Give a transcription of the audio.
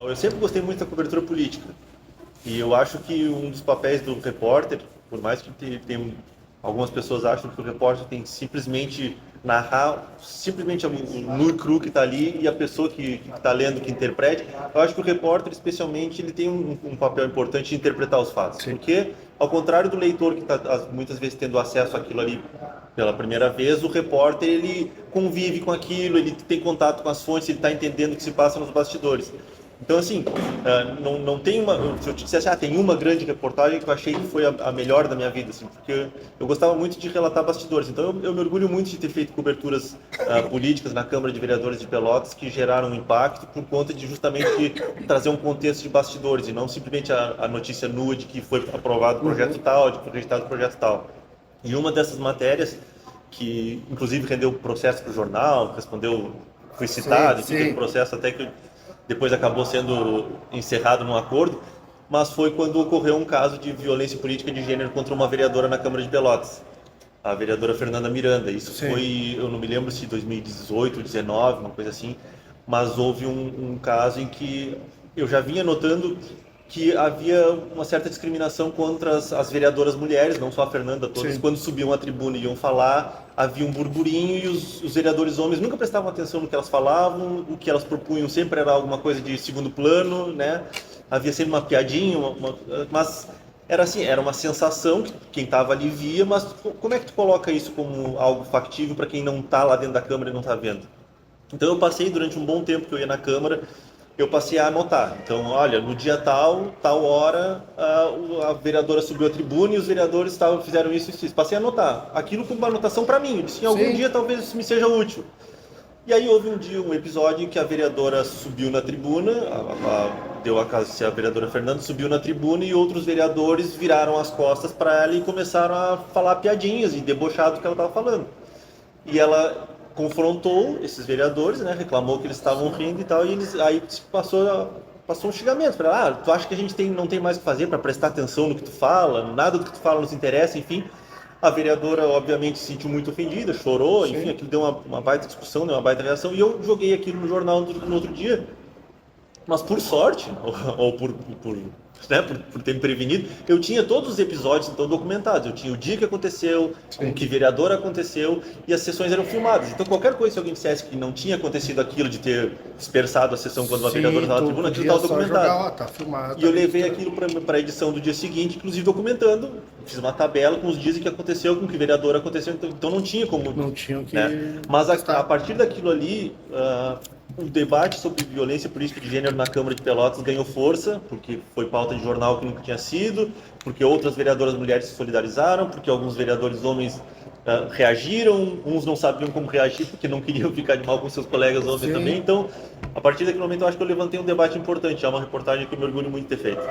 Eu sempre gostei muito da cobertura política. E eu acho que um dos papéis do repórter, por mais que tem algumas pessoas acham que o repórter tem que simplesmente narrar simplesmente o nu e cru que está ali e a pessoa que está lendo que interprete, eu acho que o repórter, especialmente, ele tem um papel importante de interpretar os fatos. Sim. Porque, ao contrário do leitor que está muitas vezes tendo acesso àquilo ali pela primeira vez, o repórter ele convive com aquilo, ele tem contato com as fontes, ele está entendendo o que se passa nos bastidores. Então, assim, não tem uma. Se eu te dissesse, tem uma grande reportagem que eu achei que foi a melhor da minha vida, assim, porque eu gostava muito de relatar bastidores. Então, eu me orgulho muito de ter feito coberturas políticas na Câmara de Vereadores de Pelotas que geraram um impacto por conta de justamente trazer um contexto de bastidores e não simplesmente a notícia nua de que foi aprovado o projeto tal, de que foi registrado o projeto tal. E uma dessas matérias, que inclusive rendeu processo para o jornal, respondeu, fui citado, enfim, teve processo até que depois acabou sendo encerrado num acordo, mas foi quando ocorreu um caso de violência política de gênero contra uma vereadora na Câmara de Pelotas, a vereadora Fernanda Miranda. Isso Sim. foi, eu não me lembro se 2018, 2019, uma coisa assim, mas houve um caso em que eu já vinha notando que havia uma certa discriminação contra as vereadoras mulheres, não só a Fernanda, todas, Sim. quando subiam à tribuna e iam falar, havia um burburinho e os vereadores homens nunca prestavam atenção no que elas falavam, o que elas propunham sempre era alguma coisa de segundo plano, né? Havia sempre uma piadinha, mas era assim, era uma sensação que quem estava ali via, mas como é que tu coloca isso como algo factível para quem não está lá dentro da Câmara e não está vendo? Então eu passei durante um bom tempo que eu ia na Câmara, eu passei a anotar. Então, olha, no dia tal, tal hora, a vereadora subiu à tribuna e os vereadores fizeram isso e isso. Passei a anotar. Aquilo como uma anotação para mim. Eu disse, em algum dia talvez isso me seja útil. E aí houve um dia, um episódio em que a vereadora subiu na tribuna, deu a casa se a vereadora Fernanda subiu na tribuna e outros vereadores viraram as costas para ela e começaram a falar piadinhas e debochar do que ela estava falando. E ela confrontou esses vereadores, né, reclamou que eles estavam rindo e tal, e aí passou um xingamento para ela, tu acha que a gente não tem mais o que fazer para prestar atenção no que tu fala, nada do que tu fala nos interessa, enfim. A vereadora, obviamente, se sentiu muito ofendida, chorou, enfim, aquilo deu uma baita discussão, deu uma baita reação, e eu joguei aquilo no jornal no outro dia, mas por sorte, ou por ter me prevenido, eu tinha todos os episódios então documentados. Eu tinha o dia que aconteceu, com que vereador aconteceu, e as sessões eram filmadas. Então qualquer coisa, se alguém dissesse que não tinha acontecido aquilo de ter dispersado a sessão quando a vereadora estava na tribuna, aquilo estava documentado. Jogar, tá filmado, e eu levei aquilo para a edição do dia seguinte, inclusive documentando. Fiz uma tabela com os dias em que aconteceu, com que vereador aconteceu, então não tinha como. Não tinha que. Né? Mas a partir daquilo ali, o debate sobre violência política de gênero na Câmara de Pelotas ganhou força, porque foi pauta de jornal que nunca tinha sido, porque outras vereadoras mulheres se solidarizaram, porque alguns vereadores homens reagiram, uns não sabiam como reagir porque não queriam ficar de mal com seus colegas homens também. Então, a partir daquele momento, eu acho que eu levantei um debate importante. É uma reportagem que eu me orgulho muito de ter feito.